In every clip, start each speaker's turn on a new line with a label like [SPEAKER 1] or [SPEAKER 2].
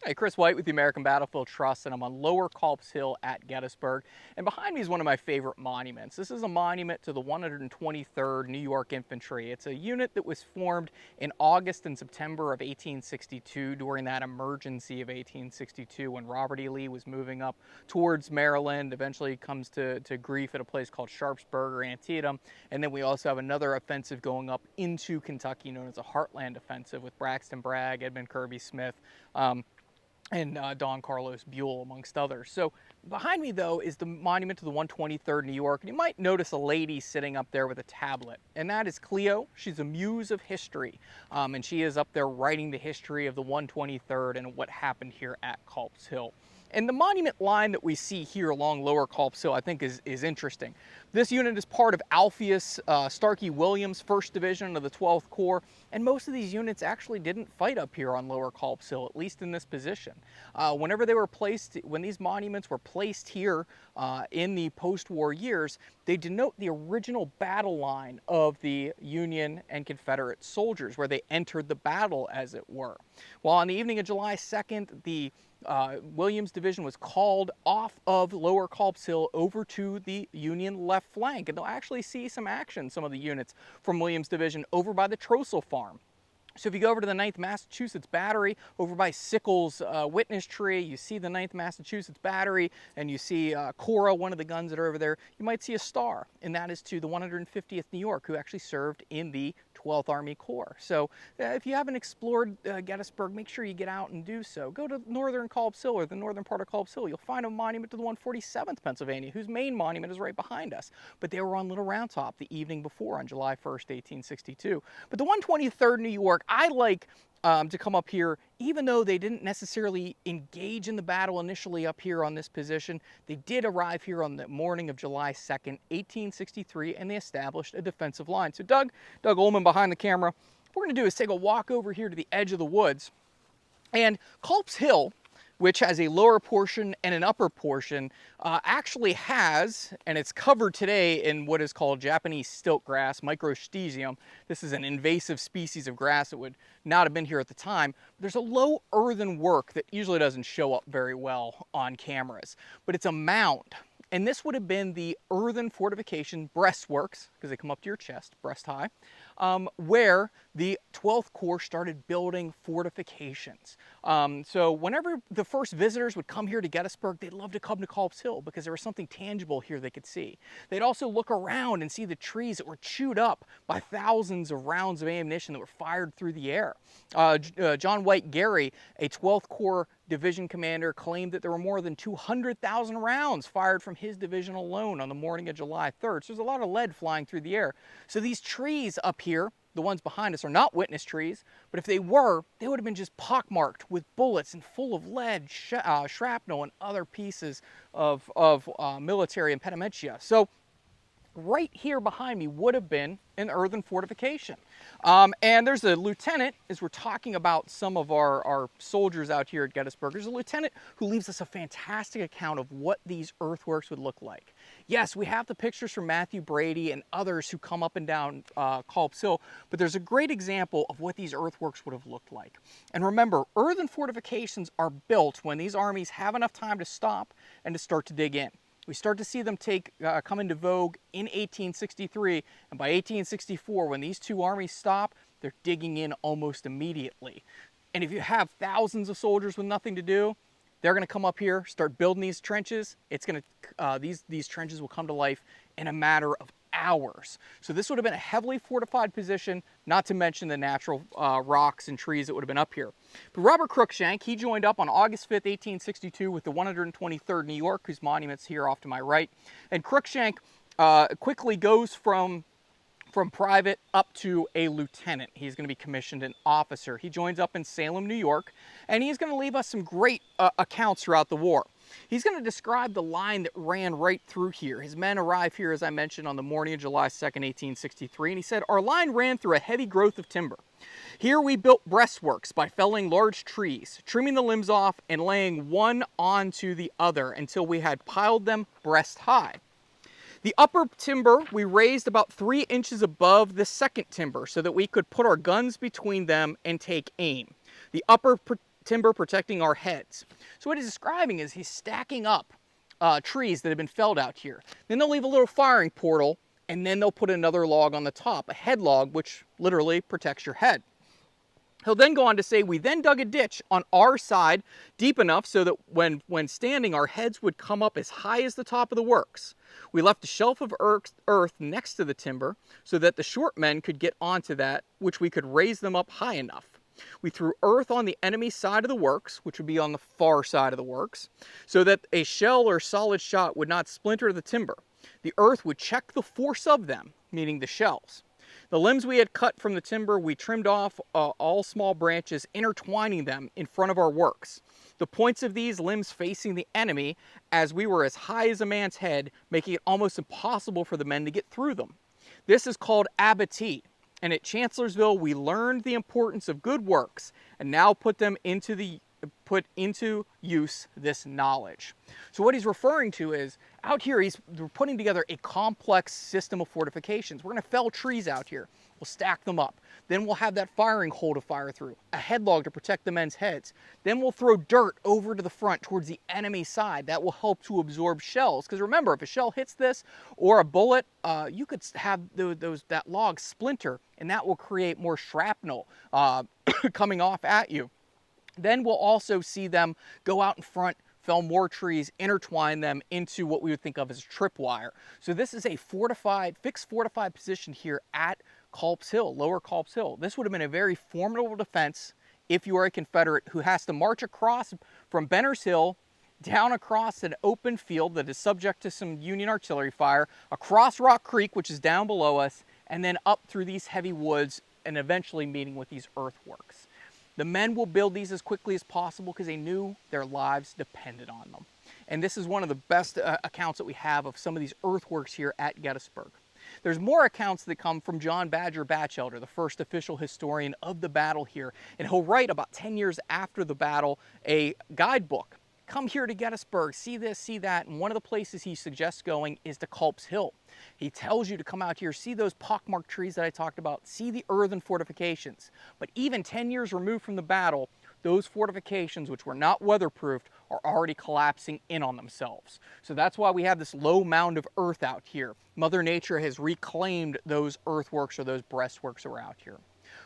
[SPEAKER 1] Hey, Kris White with the American Battlefield Trust, and I'm on Lower Culp's Hill at Gettysburg. And behind me is one of my favorite monuments. This is a monument to the 123rd New York Infantry. It's a unit that was formed in August and September of 1862 during that emergency of 1862 when Robert E. Lee was moving up towards Maryland, eventually comes to grief at a place called Sharpsburg or Antietam. And then we also have another offensive going up into Kentucky known as a Heartland Offensive with Braxton Bragg, Edmund Kirby Smith, and Don Carlos Buell, amongst others. So behind me, though, is the monument to the 123rd New York. And you might notice a lady sitting up there with a tablet. And that is Cleo. She's a muse of history. And she is up there writing the history of the 123rd and what happened here at Culp's Hill. And the monument line that we see here along Lower Culp's Hill, I think, is interesting. This unit is part of Alpheus Starkey Williams' 1st Division of the 12th Corps, and most of these units actually didn't fight up here on Lower Culp's Hill, at least in this position. Whenever they were placed, when these monuments were placed here in the post-war years, they denote the original battle line of the Union and Confederate soldiers, where they entered the battle, as it were. Well, on the evening of July 2nd, the Williams Division was called off of Lower Culp's Hill over to the Union left flank, and they'll actually see some action, some of the units from Williams Division over by the Trossel Farm. So if you go over to the 9th Massachusetts Battery, over by Sickles Witness Tree, you see the 9th Massachusetts Battery, and you see Cora, one of the guns that are over there, you might see a star, and that is to the 150th New York, who actually served in the 12th Army Corps. So if you haven't explored Gettysburg, make sure you get out and do so. Go to northern Culp's Hill, or the northern part of Culp's Hill. You'll find a monument to the 147th Pennsylvania, whose main monument is right behind us. But they were on Little Round Top the evening before, on July 1st, 1862. But the 123rd New York, I like to come up here, even though they didn't necessarily engage in the battle initially up here on this position. They did arrive here on the morning of July 2nd, 1863, and they established a defensive line. So Doug Ullman behind the camera, what we're going to do is take a walk over here to the edge of the woods. And Culp's Hill, which has a lower portion and an upper portion, actually has, and it's covered today in what is called Japanese stilt grass, Microstesium. This is an invasive species of grass that would not have been here at the time. There's a low earthen work that usually doesn't show up very well on cameras, but it's a mound. And this would have been the earthen fortification breastworks, because they come up to your chest, breast high, where the 12th Corps started building fortifications. So whenever the first visitors would come here to Gettysburg, they'd love to come to Culp's Hill because there was something tangible here they could see. They'd also look around and see the trees that were chewed up by thousands of rounds of ammunition that were fired through the air. John White Gary, a 12th Corps division commander, claimed that there were more than 200,000 rounds fired from his division alone on the morning of July 3rd. So there's a lot of lead flying through the air. So these trees up here, the ones behind us, are not witness trees, but if they were, they would have been just pockmarked with bullets and full of lead, shrapnel, and other pieces of military impedimenta. So right here behind me would have been an earthen fortification. And there's a lieutenant, as we're talking about some of our soldiers out here at Gettysburg, there's a lieutenant who leaves us a fantastic account of what these earthworks would look like. Yes, we have the pictures from Matthew Brady and others who come up and down Culp's Hill, but there's a great example of what these earthworks would have looked like. And remember, earthen fortifications are built when these armies have enough time to stop and to start to dig in. We start to see them come into vogue in 1863, and by 1864, when these two armies stop, they're digging in almost immediately. And if you have thousands of soldiers with nothing to do, they're going to come up here, start building these trenches. It's going to these trenches will come to life in a matter of hours. So this would have been a heavily fortified position, not to mention the natural rocks and trees that would have been up here. But Robert Cruikshank, he joined up on August 5th, 1862 with the 123rd New York, whose monument's here off to my right. And Cruikshank quickly goes from private up to a lieutenant. He's going to be commissioned an officer. He joins up in Salem, New York, and he's going to leave us some great accounts throughout the war. He's going to describe the line that ran right through here. His men arrived here, as I mentioned, on the morning of July 2nd, 1863, and he said, "Our line ran through a heavy growth of timber. Here we built breastworks by felling large trees, trimming the limbs off, and laying one onto the other until we had piled them breast high. The upper timber we raised about 3 inches above the second timber so that we could put our guns between them and take aim. The upper timber protecting our heads. So what he's describing is he's stacking up trees that have been felled out here. Then they'll leave a little firing portal, and then they'll put another log on the top, a head log, which literally protects your head. He'll then go on to say, we then dug a ditch on our side deep enough so that when standing, our heads would come up as high as the top of the works. We left a shelf of earth next to the timber so that the short men could get onto that, which we could raise them up high enough. We threw earth on the enemy side of the works, which would be on the far side of the works, so that a shell or solid shot would not splinter the timber. The earth would check the force of them, meaning the shells. The limbs we had cut from the timber, we trimmed off all small branches, intertwining them in front of our works. The points of these limbs facing the enemy, as we were as high as a man's head, making it almost impossible for the men to get through them. This is called abattis. And at Chancellorsville, we learned the importance of good works and now put into use this knowledge. So what he's referring to is, out here we're putting together a complex system of fortifications. We're going to fell trees out here. We'll stack them up. Then we'll have that firing hole to fire through, a headlog to protect the men's heads. Then we'll throw dirt over to the front towards the enemy side. That will help to absorb shells. Because remember, if a shell hits this or a bullet, you could have that log splinter, and that will create more shrapnel coming off at you. Then we'll also see them go out in front, fell more trees, intertwine them into what we would think of as tripwire. So this is a fixed fortified position here at Culp's Hill, Lower Culp's Hill. This would have been a very formidable defense if you are a Confederate who has to march across from Benner's Hill, down across an open field that is subject to some Union artillery fire, across Rock Creek, which is down below us, and then up through these heavy woods and eventually meeting with these earthworks. The men will build these as quickly as possible because they knew their lives depended on them. And this is one of the best accounts that we have of some of these earthworks here at Gettysburg. There's more accounts that come from John Badger Batchelder, the first official historian of the battle here. And he'll write about 10 years after the battle a guidebook. Come here to Gettysburg, see this, see that. And one of the places he suggests going is to Culp's Hill. He tells you to come out here, see those pockmarked trees that I talked about, see the earthen fortifications. But even 10 years removed from the battle, those fortifications, which were not weatherproofed, are already collapsing in on themselves. So that's why we have this low mound of earth out here. Mother Nature has reclaimed those earthworks or those breastworks that were out here.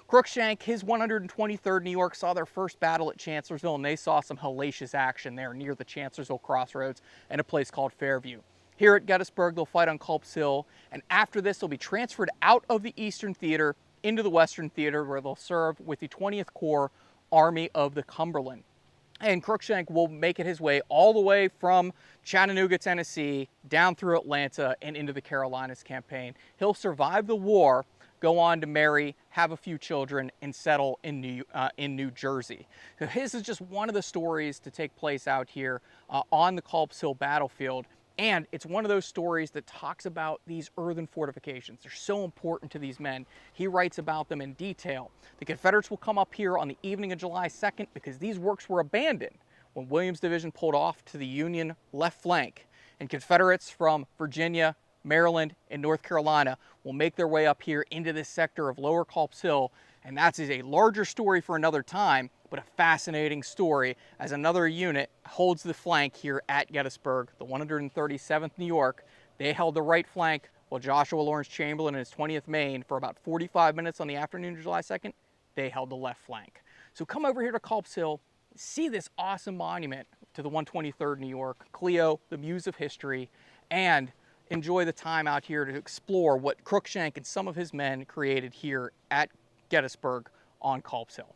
[SPEAKER 1] Cruikshank, his 123rd New York, saw their first battle at Chancellorsville, and they saw some hellacious action there near the Chancellorsville Crossroads and a place called Fairview. Here at Gettysburg, they'll fight on Culp's Hill, and after this, they'll be transferred out of the Eastern Theater into the Western Theater, where they'll serve with the 20th Corps Army of the Cumberland. And Cruikshank will make it his way all the way from Chattanooga, Tennessee, down through Atlanta and into the Carolinas campaign. He'll survive the war, go on to marry, have a few children, and settle in New Jersey. So his is just one of the stories to take place out here on the Culp's Hill battlefield. And it's one of those stories that talks about these earthen fortifications. They're so important to these men. He writes about them in detail. The Confederates will come up here on the evening of July 2nd because these works were abandoned when Williams' division pulled off to the Union left flank. And Confederates from Virginia, Maryland, and North Carolina will make their way up here into this sector of Lower Culp's Hill. And that is a larger story for another time, but a fascinating story as another unit holds the flank here at Gettysburg, the 137th New York. They held the right flank while Joshua Lawrence Chamberlain and his 20th Maine, for about 45 minutes on the afternoon of July 2nd, they held the left flank. So come over here to Culp's Hill, see this awesome monument to the 123rd New York, Cleo, the muse of history, and enjoy the time out here to explore what Cruikshank and some of his men created here at Gettysburg on Culp's Hill.